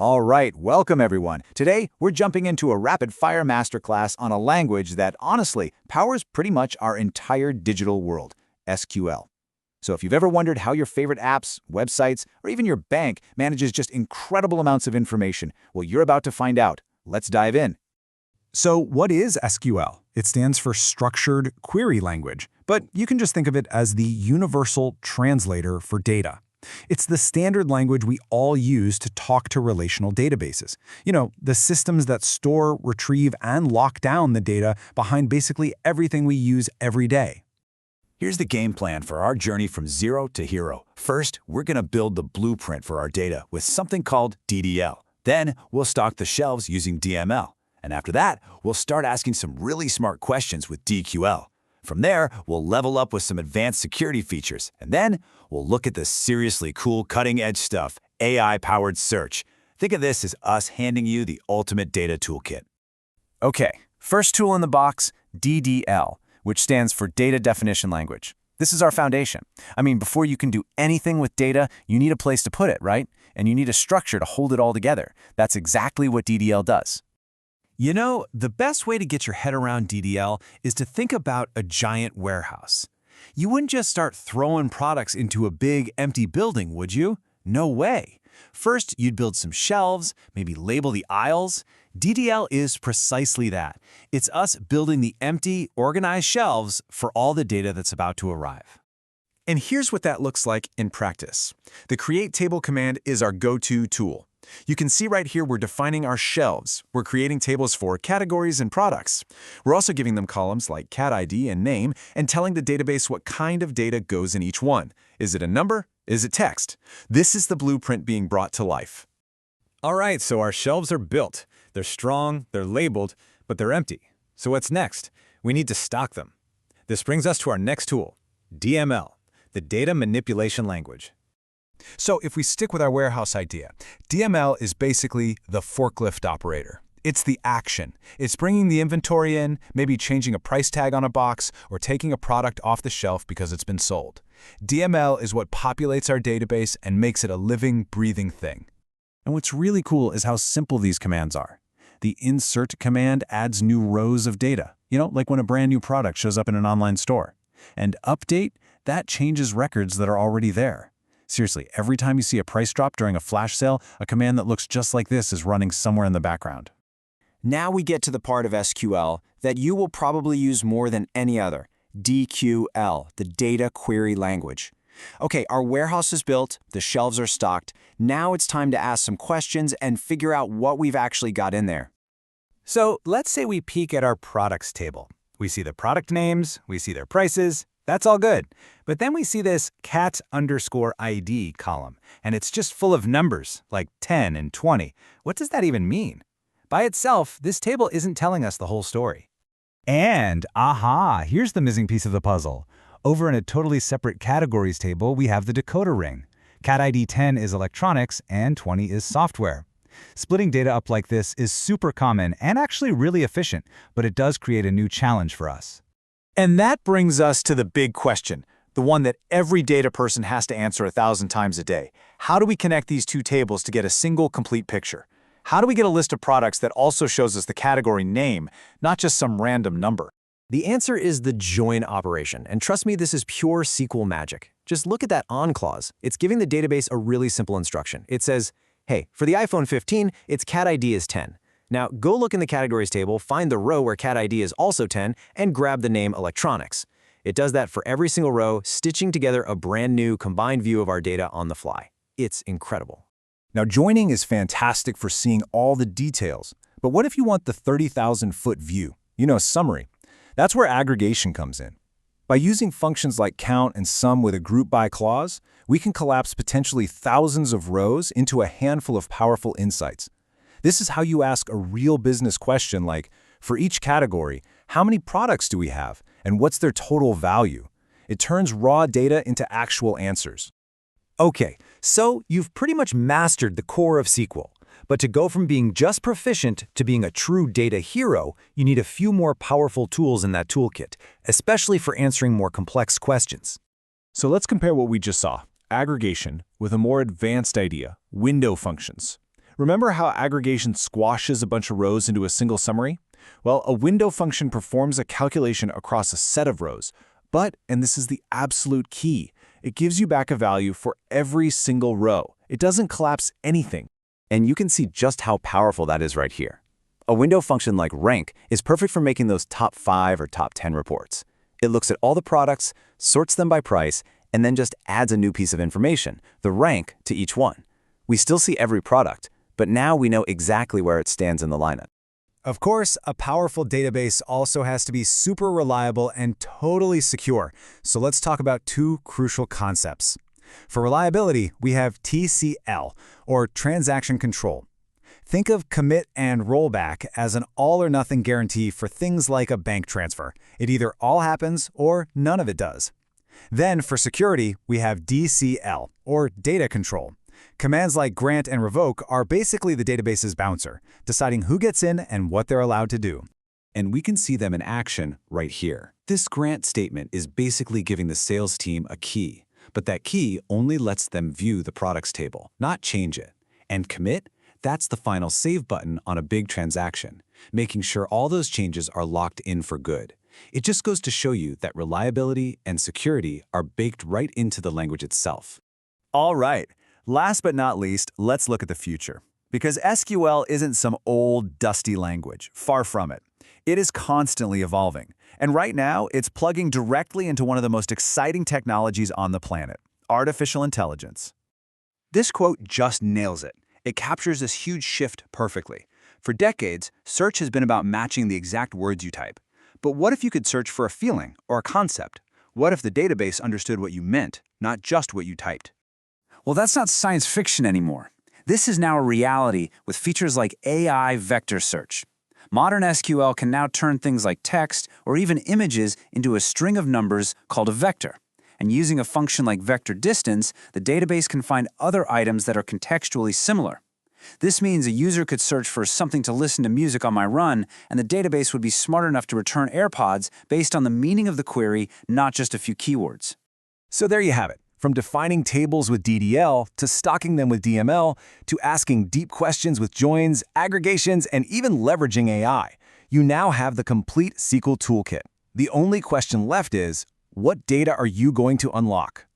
All right, welcome everyone. Today, we're jumping into a rapid-fire masterclass on a language that, honestly, powers pretty much our entire digital world, SQL. So if you've ever wondered how your favorite apps, websites, or even your bank manages just incredible amounts of information, well, you're about to find out. Let's dive in. So what is SQL? It stands for Structured Query Language, but you can just think of it as the universal translator for data. It's the standard language we all use to talk to relational databases. You know, the systems that store, retrieve, and lock down the data behind basically everything we use every day. Here's the game plan for our journey from zero to hero. First, we're going to build the blueprint for our data with something called DDL. Then, we'll stock the shelves using DML. And after that, we'll start asking some really smart questions with DQL. From there, we'll level up with some advanced security features. And then, we'll look at the seriously cool cutting-edge stuff, AI-powered search. Think of this as us handing you the ultimate data toolkit. Okay, first tool in the box, DDL, which stands for Data Definition Language. This is our foundation. I mean, before you can do anything with data, you need a place to put it, right? And you need a structure to hold it all together. That's exactly what DDL does. You know, the best way to get your head around DDL is to think about a giant warehouse. You wouldn't just start throwing products into a big, empty building, would you? No way. First, you'd build some shelves, maybe label the aisles. DDL is precisely that. It's us building the empty, organized shelves for all the data that's about to arrive. And here's what that looks like in practice. The create table command is our go-to tool. You can see right here we're defining our shelves. We're creating tables for categories and products. We're also giving them columns like cat ID and name and telling the database what kind of data goes in each one. Is it a number? Is it text? This is the blueprint being brought to life. All right, so our shelves are built. They're strong, they're labeled, but they're empty. So what's next? We need to stock them. This brings us to our next tool, DML, the Data Manipulation Language. So if we stick with our warehouse idea, DML is basically the forklift operator. It's the action. It's bringing the inventory in, maybe changing a price tag on a box, or taking a product off the shelf because it's been sold. DML is what populates our database and makes it a living, breathing thing. And what's really cool is how simple these commands are. The insert command adds new rows of data, like when a brand new product shows up in an online store. And update, that changes records that are already there. Seriously, every time you see a price drop during a flash sale, a command that looks just like this is running somewhere in the background. Now we get to the part of SQL that you will probably use more than any other, DQL, the Data Query Language. Okay, our warehouse is built, the shelves are stocked. Now it's time to ask some questions and figure out what we've actually got in there. So let's say we peek at our products table. We see the product names, we see their prices. That's all good. But then we see this cat_ID column, and it's just full of numbers, like 10 and 20. What does that even mean? By itself, this table isn't telling us the whole story. And, here's the missing piece of the puzzle. Over in a totally separate categories table, we have the decoder ring. Cat ID 10 is electronics, and 20 is software. Splitting data up like this is super common and actually really efficient, but it does create a new challenge for us. And that brings us to the big question, the one that every data person has to answer 1,000 times a day. How do we connect these two tables to get a single complete picture? How do we get a list of products that also shows us the category name, not just some random number? The answer is the join operation, and trust me, this is pure SQL magic. Just look at that on clause. It's giving the database a really simple instruction. It says, hey, for the iPhone 15, its cat ID is 10. Now, go look in the categories table, find the row where cat ID is also 10, and grab the name electronics. It does that for every single row, stitching together a brand new combined view of our data on the fly. It's incredible. Now, joining is fantastic for seeing all the details. But what if you want the 30,000-foot view? Summary. That's where aggregation comes in. By using functions like count and sum with a group by clause, we can collapse potentially thousands of rows into a handful of powerful insights. This is how you ask a real business question like, for each category, how many products do we have, and what's their total value? It turns raw data into actual answers. Okay, so you've pretty much mastered the core of SQL. But to go from being just proficient to being a true data hero, you need a few more powerful tools in that toolkit, especially for answering more complex questions. So let's compare what we just saw, aggregation, with a more advanced idea, window functions. Remember how aggregation squashes a bunch of rows into a single summary? Well, a window function performs a calculation across a set of rows, but, and this is the absolute key, it gives you back a value for every single row. It doesn't collapse anything. And you can see just how powerful that is right here. A window function like rank is perfect for making those top 5 or top 10 reports. It looks at all the products, sorts them by price, and then just adds a new piece of information, the rank, to each one. We still see every product, but now we know exactly where it stands in the lineup. Of course, a powerful database also has to be super reliable and totally secure. So let's talk about two crucial concepts. For reliability, we have TCL, or transaction control. Think of commit and rollback as an all-or-nothing guarantee for things like a bank transfer. It either all happens or none of it does. Then for security, we have DCL, or data control. Commands like grant and revoke are basically the database's bouncer, deciding who gets in and what they're allowed to do. And we can see them in action right here. This grant statement is basically giving the sales team a key, but that key only lets them view the products table, not change it. And commit? That's the final save button on a big transaction, making sure all those changes are locked in for good. It just goes to show you that reliability and security are baked right into the language itself. All right. Last but not least, let's look at the future. Because SQL isn't some old, dusty language. Far from it. It is constantly evolving. And right now, it's plugging directly into one of the most exciting technologies on the planet, artificial intelligence. This quote just nails it. It captures this huge shift perfectly. For decades, search has been about matching the exact words you type. But what if you could search for a feeling or a concept? What if the database understood what you meant, not just what you typed? Well, that's not science fiction anymore. This is now a reality with features like AI vector search. Modern SQL can now turn things like text or even images into a string of numbers called a vector. And using a function like vector distance, the database can find other items that are contextually similar. This means a user could search for something to listen to music on my run, and the database would be smart enough to return AirPods based on the meaning of the query, not just a few keywords. So there you have it. From defining tables with DDL, to stocking them with DML, to asking deep questions with joins, aggregations, and even leveraging AI, you now have the complete SQL toolkit. The only question left is, what data are you going to unlock?